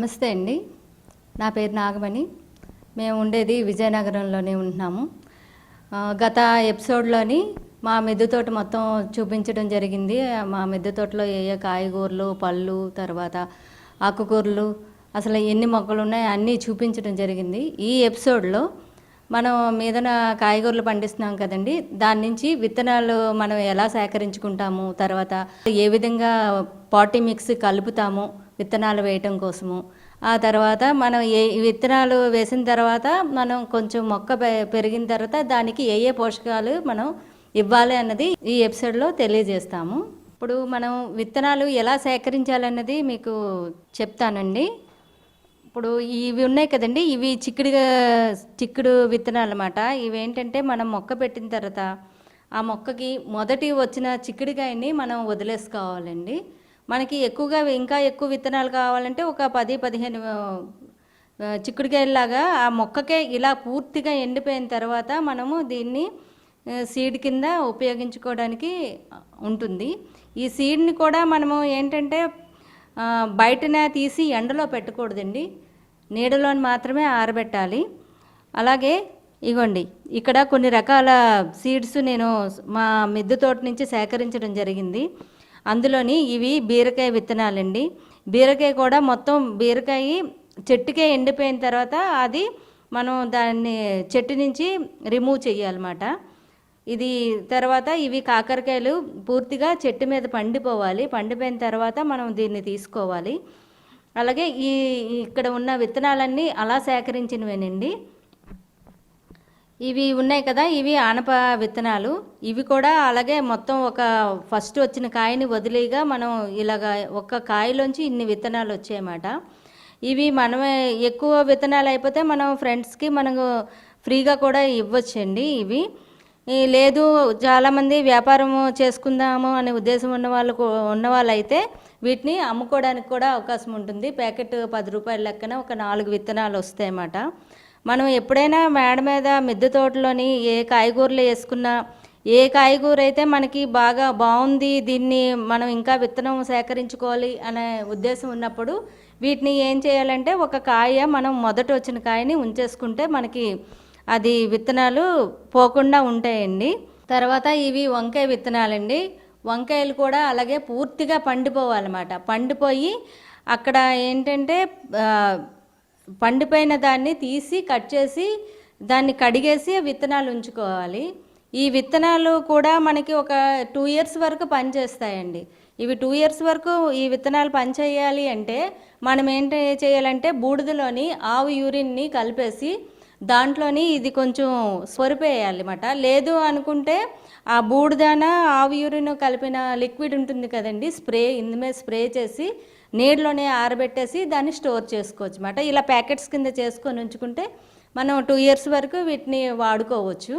నమస్తే అండి. నా పేరు నాగమణి. మేము ఉండేది విజయనగరంలోనే ఉంటున్నాము. గత ఎపిసోడ్లోని మా మిద్దె తోట మొత్తం చూపించడం జరిగింది. మా మిద్దె తోటలో ఏ కాయగూరలు, పళ్ళు, తర్వాత ఆకుకూరలు, అసలు ఎన్ని మొక్కలు ఉన్నాయో అన్నీ చూపించడం జరిగింది. ఈ ఎపిసోడ్లో మనం మీదన కాయగూరలు పండిస్తున్నాం కదండి, దాని నుంచి విత్తనాలు మనం ఎలా సేకరించుకుంటాము, తర్వాత ఏ విధంగా పాటీ మిక్స్ కలుపుతాము విత్తనాలు వేయటం కోసము, ఆ తర్వాత మనం ఏ విత్తనాలు వేసిన తర్వాత మనం కొంచెం మొక్క పెరిగిన తర్వాత దానికి ఏ పోషకాలు మనం ఇవ్వాలి అన్నది ఈ ఎపిసోడ్లో తెలియజేస్తాము. ఇప్పుడు మనం విత్తనాలు ఎలా సేకరించాలన్నది మీకు చెప్తానండి. ఇప్పుడు ఇవి ఉన్నాయి కదండి, ఇవి చిక్కుడు విత్తనాలు అన్నమాట. ఇవి ఏంటంటే మనం మొక్క పెట్టిన తర్వాత ఆ మొక్కకి మొదటి వచ్చిన చిక్కుడుకాయని మనం వదిలేసుకోవాలండి. మనకి ఇంకా ఎక్కువ విత్తనాలు కావాలంటే ఒక 10-15 చిక్కుడుకాయలాగా ఆ మొక్కకే ఇలా పూర్తిగా ఎండిపోయిన తర్వాత మనము దీన్ని సీడ్ కింద ఉపయోగించుకోవడానికి ఉంటుంది. ఈ సీడ్ని కూడా మనము ఏంటంటే బయటనే తీసి ఎండలో పెట్టకూడదండి, నీడలోని మాత్రమే ఆరబెట్టాలి. అలాగే ఇగోండి, ఇక్కడ కొన్ని రకాల సీడ్స్ నేను మా మిద్దె తోట నుంచి సేకరించడం జరిగింది. అందులోని ఇవి బీరకాయ విత్తనాలండి. బీరకాయ కూడా మొత్తం బీరకాయ చెట్టుకే ఎండిపోయిన తర్వాత అది మనం దాన్ని చెట్టు నుంచి రిమూవ్ చేయాలన్నమాట. ఇది తర్వాత ఇవి కాకరకాయలు పూర్తిగా చెట్టు మీద పండిపోవాలి. పండిపోయిన తర్వాత మనం దీన్ని తీసుకోవాలి. అలాగే ఇక్కడ ఉన్న విత్తనాలన్నీ అలా సేకరించినవేనండి. ఇవి ఉన్నాయి కదా, ఇవి ఆనప విత్తనాలు. ఇవి కూడా అలాగే మొత్తం ఒక ఫస్ట్ వచ్చిన కాయని వదిలేగా మనం ఇలాగ ఒక కాయలోంచి ఇన్ని విత్తనాలు వచ్చాయన్నమాట. ఇవి మనమే ఎక్కువ విత్తనాలు అయిపోతే మనం ఫ్రెండ్స్కి మనకు ఫ్రీగా కూడా ఇవ్వచ్చండి. ఇవి లేదు చాలామంది వ్యాపారం చేసుకుందాము అనే ఉద్దేశం ఉన్నవాళ్ళు అయితే వీటిని అమ్ముకోవడానికి కూడా అవకాశం ఉంటుంది. ప్యాకెట్ 10 రూపాయల లెక్కన ఒక 4 విత్తనాలు వస్తాయన్నమాట. మనం ఎప్పుడైనా మేడ మీద మిద్దె తోటలోని ఏ కాయగూరలు వేసుకున్నా, ఏ కాయగూర అయితే మనకి బాగా బాగుంది, దీన్ని మనం ఇంకా విత్తనం సేకరించుకోవాలి అనే ఉద్దేశం ఉన్నప్పుడు వీటిని ఏం చేయాలంటే ఒక కాయ మనం మొదట వచ్చిన కాయని ఉంచేసుకుంటే మనకి అది విత్తనాలు పోకుండా ఉంటాయండి. తర్వాత ఇవి వంకాయ విత్తనాలండి. వంకాయలు కూడా అలాగే పూర్తిగా పండిపోవాలన్నమాట. పండిపోయి అక్కడ ఏంటంటే పండిపోయిన దాన్ని తీసి కట్ చేసి దాన్ని కడిగేసి విత్తనాలు ఉంచుకోవాలి. ఈ విత్తనాలు కూడా మనకి ఒక 2 ఇయర్స్ వరకు పనిచేస్తాయండి. ఇవి 2 ఇయర్స్ వరకు ఈ విత్తనాలు పనిచేయాలి అంటే మనం ఏంటి చేయాలంటే బూడిదలోని ఆవు యూరిన్ని కలిపేసి దాంట్లోని ఇది కొంచెం సొరిపేయాలన్నమాట. లేదు అనుకుంటే ఆ బూడిదాన ఆవు యూరిన్ కలిపిన లిక్విడ్ ఉంటుంది కదండి, ఇందుమే స్ప్రే చేసి నీళ్ళలోనే ఆరబెట్టేసి దాన్ని స్టోర్ చేసుకోవచ్చు అన్నమాట. ఇలా ప్యాకెట్స్ కింద చేసుకొని ఉంచుకుంటే మనం 2 ఇయర్స్ వరకు వీటిని వాడుకోవచ్చు.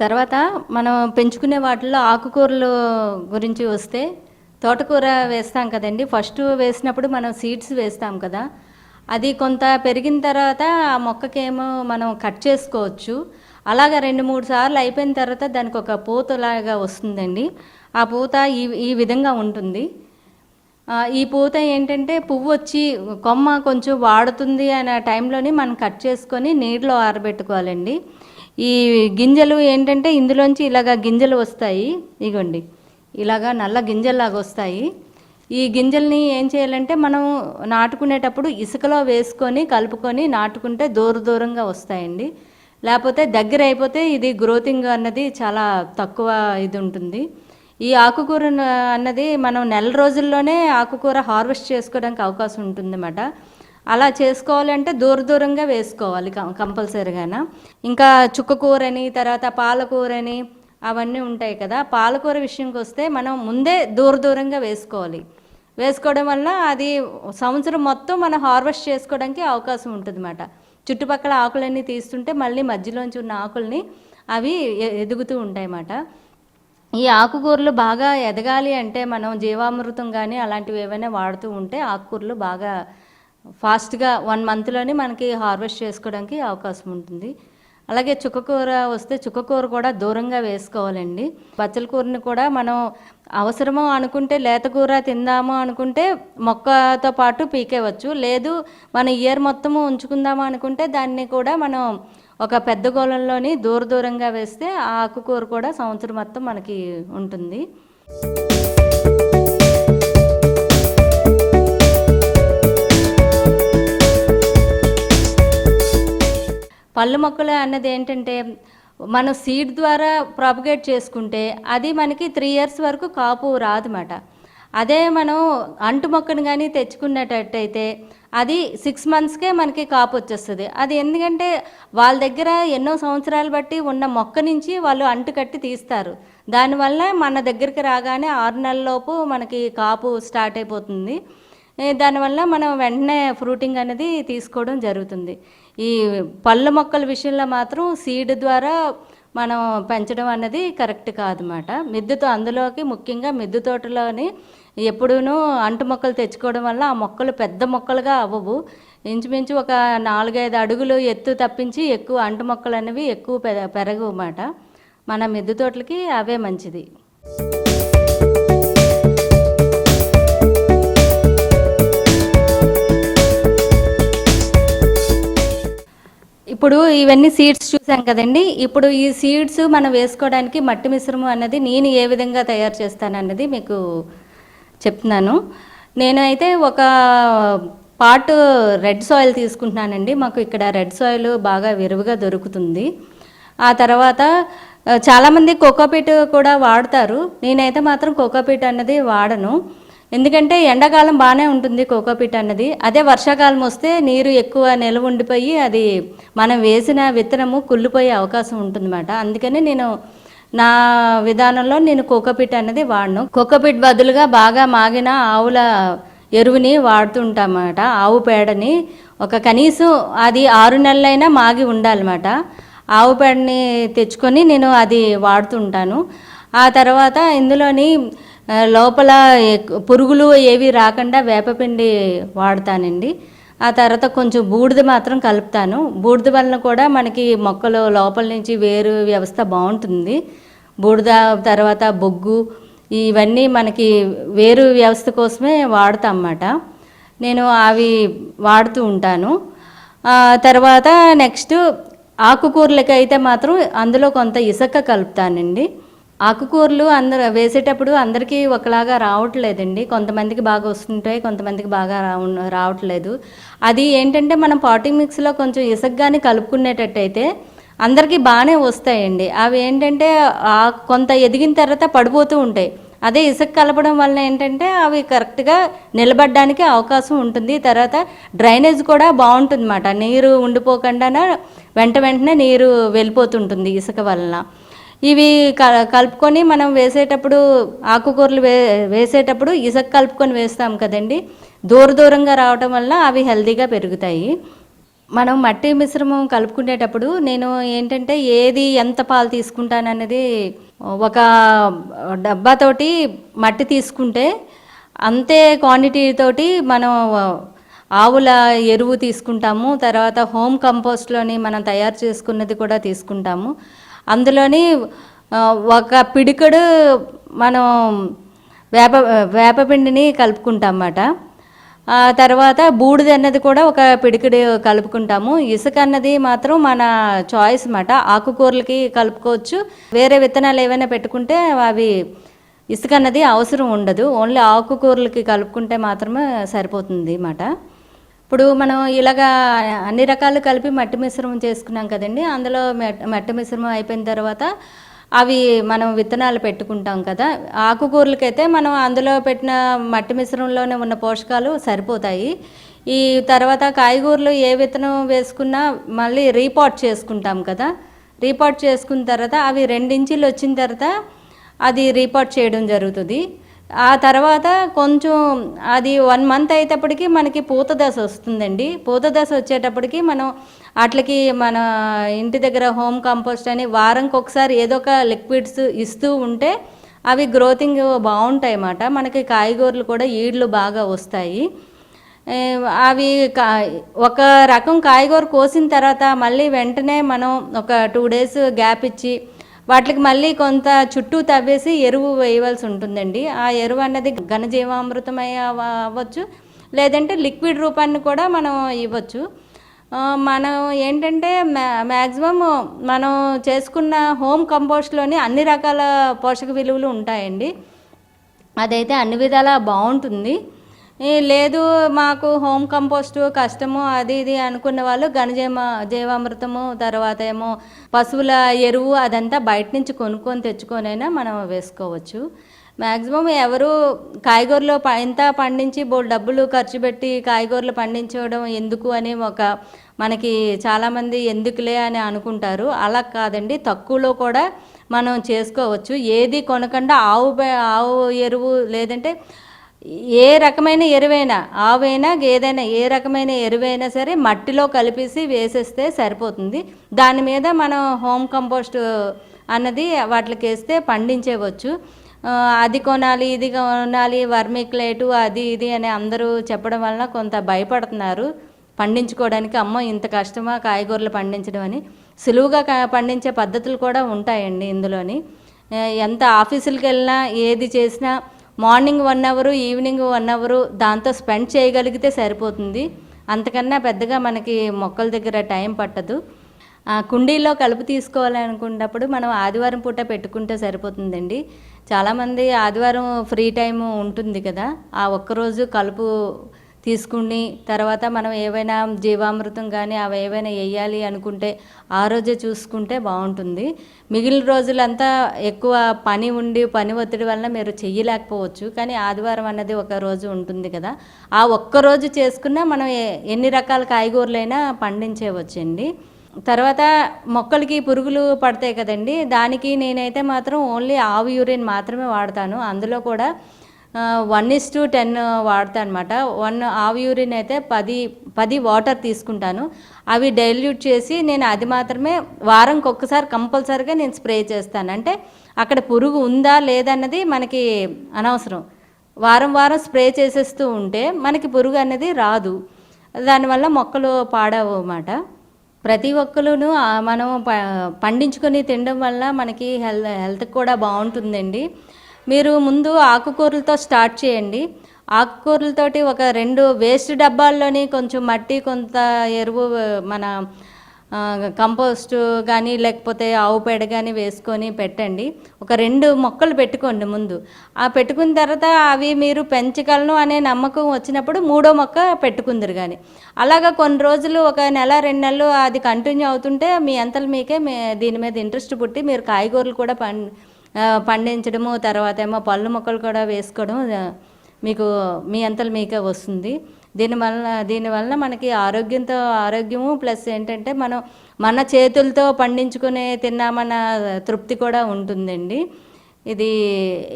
తర్వాత మనం పెంచుకునే వాటిల్లో ఆకుకూరలు గురించి వస్తే, తోటకూర వేస్తాం కదండి. ఫస్ట్ వేసినప్పుడు మనం సీడ్స్ వేస్తాం కదా, అది కొంత పెరిగిన తర్వాత ఆ మొక్కకేమో మనం కట్ చేసుకోవచ్చు. అలాగా 2-3 సార్లు అయిపోయిన తర్వాత దానికి ఒక పూతలాగా వస్తుందండి. ఆ పూత ఈ విధంగా ఉంటుంది. ఈ పూత ఏంటంటే పువ్వు వచ్చి కొమ్మ కొంచెం వాడుతుంది అనే టైంలోని మనం కట్ చేసుకొని నీటిలో ఆరబెట్టుకోవాలండి. ఈ గింజలు ఏంటంటే ఇందులోంచి ఇలాగ గింజలు వస్తాయి, ఇగోండి ఇలాగా నల్ల గింజల్లాగా వస్తాయి. ఈ గింజల్ని ఏం చేయాలంటే మనం నాటుకునేటప్పుడు ఇసుకలో వేసుకొని కలుపుకొని నాటుకుంటే దూరంగా వస్తాయండి. లేకపోతే దగ్గర అయిపోతే ఇది గ్రోతింగ్ అన్నది చాలా తక్కువ ఇది ఉంటుంది. ఈ ఆకుకూర అన్నది మనం నెల రోజుల్లోనే ఆకుకూర హార్వెస్ట్ చేసుకోవడానికి అవకాశం ఉంటుందన్నమాట. అలా చేసుకోవాలంటే దూరంగా వేసుకోవాలి కంపల్సరీగా. ఇంకా చుక్కకూరని, తర్వాత పాలకూరని అవన్నీ ఉంటాయి కదా. పాలకూర విషయంకి వస్తే మనం ముందే దూరంగా వేసుకోవాలి. వేసుకోవడం వల్ల అది సంవత్సరం మొత్తం మనం హార్వెస్ట్ చేసుకోవడానికి అవకాశం ఉంటుంది అన్నమాట. చుట్టుపక్కల ఆకులన్నీ తీస్తుంటే మళ్ళీ మధ్యలోంచి ఉన్న ఆకుల్ని అవి ఎదుగుతూ ఉంటాయి అన్నమాట. ఈ ఆకుకూరలు బాగా ఎదగాలి అంటే మనం జీవామృతం కానీ అలాంటివి ఏవైనా వాడుతూ ఉంటే ఆకుకూరలు బాగా ఫాస్ట్గా 1 మంత్లోనే మనకి హార్వెస్ట్ చేసుకోవడానికి అవకాశం ఉంటుంది. అలాగే చుక్కకూర వస్తే చుక్కకూర కూడా దూరంగా వేసుకోవాలండి. బచ్చల కూరని కూడా మనం అవసరమో అనుకుంటే లేతకూర తిందాము అనుకుంటే మొక్కతో పాటు పీకేవచ్చు. లేదు మన ఇయర్ మొత్తము ఉంచుకుందాము అనుకుంటే దాన్ని కూడా మనం ఒక పెద్ద గోళంలోని దూరంగా వేస్తే ఆ ఆకుకూర కూడా సంవత్సరం మొత్తం మనకి ఉంటుంది. పళ్ళు మొక్కలు అన్నది ఏంటంటే మనం సీడ్ ద్వారా ప్రాపగేట్ చేసుకుంటే అది మనకి 3 years వరకు కాపు రాదన్నమాట. అదే మనం అంటు మొక్కను కానీ తెచ్చుకునేటట్టయితే అది 6 monthsకే మనకి కాపు వచ్చేస్తుంది. అది ఎందుకంటే వాళ్ళ దగ్గర ఎన్నో సంవత్సరాలు బట్టి ఉన్న మొక్క నుంచి వాళ్ళు అంటు కట్టి తీస్తారు. దానివల్ల మన దగ్గరికి రాగానే 6 నెలలలోపు మనకి కాపు స్టార్ట్ అయిపోతుంది. దానివల్ల మనం వెంటనే ఫ్రూటింగ్ అనేది తీసుకోవడం జరుగుతుంది. ఈ పళ్ళ మొక్కల విషయంలో మాత్రం సీడ్ ద్వారా మనం పెంచడం అన్నది కరెక్ట్ కాదన్నమాట. మిద్దెతో అందులోకి ముఖ్యంగా మిద్దె తోటలోని ఎప్పుడూనూ అంటు మొక్కలు తెచ్చుకోవడం వల్ల ఆ మొక్కలు పెద్ద మొక్కలుగా అవ్వవు. ఇంచుమించు ఒక 4-5 అడుగులు ఎత్తు తప్పించి ఎక్కువ అంటు మొక్కలు అనేవి ఎక్కువ పెరగవు అన్నమాట. మన మిద్దె తోటలకి అవే మంచిది. ఇప్పుడు ఇవన్నీ సీడ్స్ చూసాం కదండి. ఇప్పుడు ఈ సీడ్స్ మనం వేసుకోవడానికి మట్టి మిశ్రమం అన్నది నేను ఏ విధంగా తయారు చేస్తానన్నది మీకు చెప్తున్నాను. నేనైతే ఒక పార్ట్ రెడ్ సాయిల్ తీసుకుంటున్నానండి. మాకు ఇక్కడ రెడ్ సాయిల్ బాగా విరివిగా దొరుకుతుంది. ఆ తర్వాత చాలామంది కోకోపీట్ కూడా వాడతారు. నేనైతే మాత్రం కోకోపీట్ అన్నది వాడను. ఎందుకంటే ఎండాకాలం బాగానే ఉంటుంది కోకోపీట్ అన్నది. అదే వర్షాకాలం వస్తే నీరు ఎక్కువ నిల్వ ఉండిపోయి అది మనం వేసిన విత్తనము కుళ్ళిపోయే అవకాశం ఉంటుందన్నమాట. అందుకని నేను నా విధానంలో నేను కోకోపీట్ అన్నది వాడను. కోకోపీట్ బదులుగా బాగా మాగిన ఆవుల ఎరువుని వాడుతుంటామన్నమాట. ఆవు పేడని కనీసం అది 6 నెలలైనా మాగి ఉండాలన్నమాట. ఆవు పేడని తెచ్చుకొని నేను అది వాడుతుంటాను. ఆ తర్వాత ఇందులోని లోపల పురుగులు ఏవి రాకుండా వేపపిండి వాడతానండి. ఆ తర్వాత కొంచెం బూడిద మాత్రం కలుపుతాను. బూడిద వలన కూడా మనకి మొక్కలు లోపల నుంచి వేరు వ్యవస్థ బాగుంటుంది. బూడిద తర్వాత బొగ్గు ఇవన్నీ మనకి వేరు వ్యవస్థ కోసమే వాడతాం అన్నమాట. నేను అవి వాడుతూ ఉంటాను. తర్వాత నెక్స్ట్ ఆకుకూరలకి అయితే మాత్రం అందులో కొంత ఇసుక కలుపుతానండి. ఆకుకూరలు అందరూ వేసేటప్పుడు అందరికీ ఒకలాగా రావట్లేదండి. కొంతమందికి బాగా వస్తుంటాయి, కొంతమందికి బాగా రావట్లేదు. అది ఏంటంటే మనం పాటింగ్ మిక్స్లో కొంచెం ఇసుకగానే కలుపుకునేటట్టయితే అందరికీ బాగానే వస్తాయండి. అవి ఏంటంటే కొంత ఎదిగిన తర్వాత పడిపోతూ ఉంటాయి. అదే ఇసుక కలపడం వల్ల ఏంటంటే అవి కరెక్ట్గా నిలబడడానికి అవకాశం ఉంటుంది. తర్వాత డ్రైనేజ్ కూడా బాగుంటుంది అన్నమాట. నీరు ఉండిపోకుండా వెంటనే నీరు వెళ్ళిపోతుంటుంది ఇసుక వలన. ఇవి కలుపుకొని మనం వేసేటప్పుడు ఆకుకూరలు వేసేటప్పుడు ఇసుక కలుపుకొని వేస్తాం కదండి. దూరంగా రావటం వల్ల అవి హెల్తీగా పెరుగుతాయి. మనం మట్టి మిశ్రమం కలుపుకునేటప్పుడు నేను ఏంటంటే ఏది ఎంత పాలు తీసుకుంటానన్నది ఒక డబ్బాతోటి మట్టి తీసుకుంటే అంతే క్వాంటిటీ తోటి మనం ఆవుల ఎరువు తీసుకుంటాము. తర్వాత హోమ్ కంపోస్ట్లోని మనం తయారు చేసుకున్నది కూడా తీసుకుంటాము. అందులోని ఒక పిడికడు మనం వేపపిండిని కలుపుకుంటాం అన్నమాట. తర్వాత బూడిద అన్నది కూడా ఒక పిడికిడి కలుపుకుంటాము. ఇసుక అన్నది మాత్రం మన చాయిస్ అన్నమాట. ఆకుకూరలకి కలుపుకోవచ్చు. వేరే విత్తనాలు ఏవైనా పెట్టుకుంటే అవి ఇసుక అన్నది అవసరం ఉండదు. ఓన్లీ ఆకుకూరలకి కలుపుకుంటే మాత్రమే సరిపోతుంది అన్నమాట. ఇప్పుడు మనం ఇలాగా అన్ని రకాలు కలిపి మట్టి మిశ్రమం చేసుకున్నాం కదండి. అందులో మట్టి మిశ్రమం అయిపోయిన తర్వాత అవి మనం విత్తనాలు పెట్టుకుంటాం కదా. ఆకుకూరలకైతే మనం అందులో పెట్టిన మట్టి మిశ్రమంలోనే ఉన్న పోషకాలు సరిపోతాయి. ఈ తర్వాత కాయగూరలు ఏ విత్తనం వేసుకున్నా మళ్ళీ రీపాట్ చేసుకుంటాం కదా. రీపాట్ చేసుకున్న తర్వాత అవి 2 ఇంచులు వచ్చిన తర్వాత అది రీపాట్ చేయడం జరుగుతుంది. ఆ తర్వాత కొంచెం అది 1 month అయ్యేటప్పటికి మనకి పూత దశ వస్తుందండి. పూత దశ వచ్చేటప్పటికి మనం వాటికి మన ఇంటి దగ్గర హోమ్ కంపోస్ట్ అని వారంకి ఒకసారి ఏదో ఒక లిక్విడ్స్ ఇస్తూ ఉంటే అవి గ్రోతింగ్ బాగుంటాయి అన్నమాట. మనకి కాయగూరలు కూడా ఈడ్లు బాగా వస్తాయి. అవి ఒక రకం కాయగూర కోసిన తర్వాత మళ్ళీ వెంటనే మనం ఒక 2 డేస్ గ్యాప్ ఇచ్చి వాటికి మళ్ళీ కొంత చుట్టూ తవ్వేసి ఎరువు వేయవలసి ఉంటుందండి. ఆ ఎరువు అన్నది ఘనజీవామృతమై అవ్వచ్చు, లేదంటే లిక్విడ్ రూపాన్ని కూడా మనం ఇవ్వచ్చు. మనం ఏంటంటే మ్యాక్సిమం మనం చేసుకున్న హోమ్ కంపోస్ట్లోని అన్ని రకాల పోషక విలువలు ఉంటాయండి. అదైతే అన్ని విధాలా బాగుంటుంది. లేదు మాకు హోమ్ కంపోస్టు కష్టము అది ఇది అనుకున్న వాళ్ళు జీవామృతము, తర్వాత ఏమో పశువుల ఎరువు అదంతా బయట నుంచి కొనుక్కొని తెచ్చుకొనైనా మనం వేసుకోవచ్చు. మ్యాక్సిమం ఎవరు కాయగూరలో ఇంత పండించి డబ్బులు ఖర్చు పెట్టి కాయగూరలు పండించడం ఎందుకు అని మనకి చాలామంది ఎందుకులే అని అనుకుంటారు. అలా కాదండి, తక్కువలో కూడా మనం చేసుకోవచ్చు. ఏది కొనకుండా ఆవు ఎరువు, లేదంటే ఏ రకమైన ఎరువైనా, ఆవైనా గేదైనా ఏ రకమైన ఎరువైనా సరే మట్టిలో కలిపేసి వేసేస్తే సరిపోతుంది. దాని మీద మనం హోమ్ కంపోస్ట్ అన్నది వాటికి వేస్తే పండించేవచ్చు. అది కొనాలి ఇది కొనాలి వర్మిక్లేటు అది ఇది అని అందరూ చెప్పడం వలన కొంత భయపడుతున్నారు పండించుకోవడానికి. అమ్మో ఇంత కష్టమా కాయగూరలు పండించడం అని. సులువుగా పండించే పద్ధతులు కూడా ఉంటాయండి ఇందులోని. ఎంత ఆఫీసులకు వెళ్ళినా ఏది చేసినా మార్నింగ్ 1 అవరు ఈవినింగ్ 1 అవరు దాంతో స్పెండ్ చేయగలిగితే సరిపోతుంది. అంతకన్నా పెద్దగా మనకి మొక్కల దగ్గర టైం పట్టదు. కుండీల్లో కలుపు తీసుకోవాలనుకున్నప్పుడు మనం ఆదివారం పూట పెట్టుకుంటే సరిపోతుందండి. చాలామంది ఆదివారం ఫ్రీ టైం ఉంటుంది కదా, ఆ ఒక్కరోజు కలుపు తీసుకుని తర్వాత మనం ఏవైనా జీవామృతం కానీ అవి ఏవైనా వేయాలి అనుకుంటే ఆ రోజే చూసుకుంటే బాగుంటుంది. మిగిలిన రోజులంతా ఎక్కువ పని పని ఒత్తిడి వలన మీరు చెయ్యలేకపోవచ్చు. కానీ ఆదివారం అన్నది ఒక రోజు ఉంటుంది కదా, ఆ ఒక్కరోజు చేసుకున్నా మనం ఎన్ని రకాల కాయగూరలైనా పండించేవచ్చండి. తర్వాత మొక్కలకి పురుగులు పడతాయి కదండి, దానికి నేనైతే మాత్రం ఓన్లీ ఆవు యూరిన్ మాత్రమే వాడతాను. అందులో కూడా 1:10 వాడతాను అనమాట. 1 ఆవు యూరిన్ అయితే 10 వాటర్ తీసుకుంటాను. అవి డైల్యూట్ చేసి నేను అది మాత్రమే వారంకి ఒక్కసారి కంపల్సరీగా నేను స్ప్రే చేస్తాను. అంటే అక్కడ పురుగు ఉందా లేదన్నది మనకి అనవసరం. వారం స్ప్రే చేసేస్తూ ఉంటే మనకి పురుగు అనేది రాదు. దానివల్ల మొక్కలు పాడవు అన్నమాట. ప్రతి ఒక్కరును మనం పండించుకొని తినడం వల్ల మనకి హెల్త్ కూడా బాగుంటుందండి. మీరు ముందు ఆకుకూరలతో స్టార్ట్ చేయండి. ఆకుకూరలతోటి ఒక 2 వేస్ట్ డబ్బాల్లోని కొంచెం మట్టి, కొంత ఎరువు, మన కంపోస్టు కానీ లేకపోతే ఆవు పేడ కానీ వేసుకొని పెట్టండి. ఒక 2 మొక్కలు పెట్టుకోండి ముందు. ఆ పెట్టుకున్న తర్వాత అవి మీరు పెంచగలను అనే నమ్మకం వచ్చినప్పుడు 3వ మొక్క పెట్టుకుందరు. కానీ అలాగా కొన్ని రోజులు, ఒక నెల 2 నెలలు అది కంటిన్యూ అవుతుంటే మీ అంతలు మీకే దీని మీద ఇంట్రెస్ట్ పుట్టి మీరు కాయగూరలు కూడా పండించడము, తర్వాత ఏమో పళ్ళు మొక్కలు కూడా వేసుకోవడం మీకు మీ అంతలు మీకే వస్తుంది. దీనివల్ల మనకి ఆరోగ్యము ప్లస్ ఏంటంటే మనం మన చేతులతో పండించుకునే తిన్నామన్న తృప్తి కూడా ఉంటుందండి.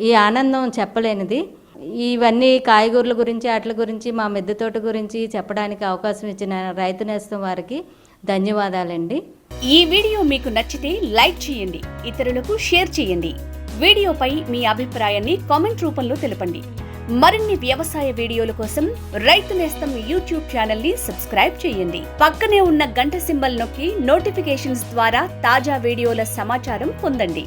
ఈ ఆనందం చెప్పలేనిది. ఇవన్నీ కాయగూరల గురించి వాటి గురించి మా మిద్దె తోట గురించి చెప్పడానికి అవకాశం ఇచ్చిన రైతు నేస్తం వారికి ధన్యవాదాలండి. ఈ వీడియో మీకు నచ్చితే లైక్ చేయండి, ఇతరులకు షేర్ చేయండి. వీడియోపై మీ అభిప్రాయాన్ని కామెంట్ రూపంలో తెలపండి. మరిన్ని వ్యవసాయ వీడియోల కోసం రైతు నేస్తం యూట్యూబ్ ఛానల్ ని సబ్స్క్రైబ్ చేయండి. పక్కనే ఉన్న గంట సింబల్ నొక్కి నోటిఫికేషన్స్ ద్వారా తాజా వీడియోల సమాచారం పొందండి.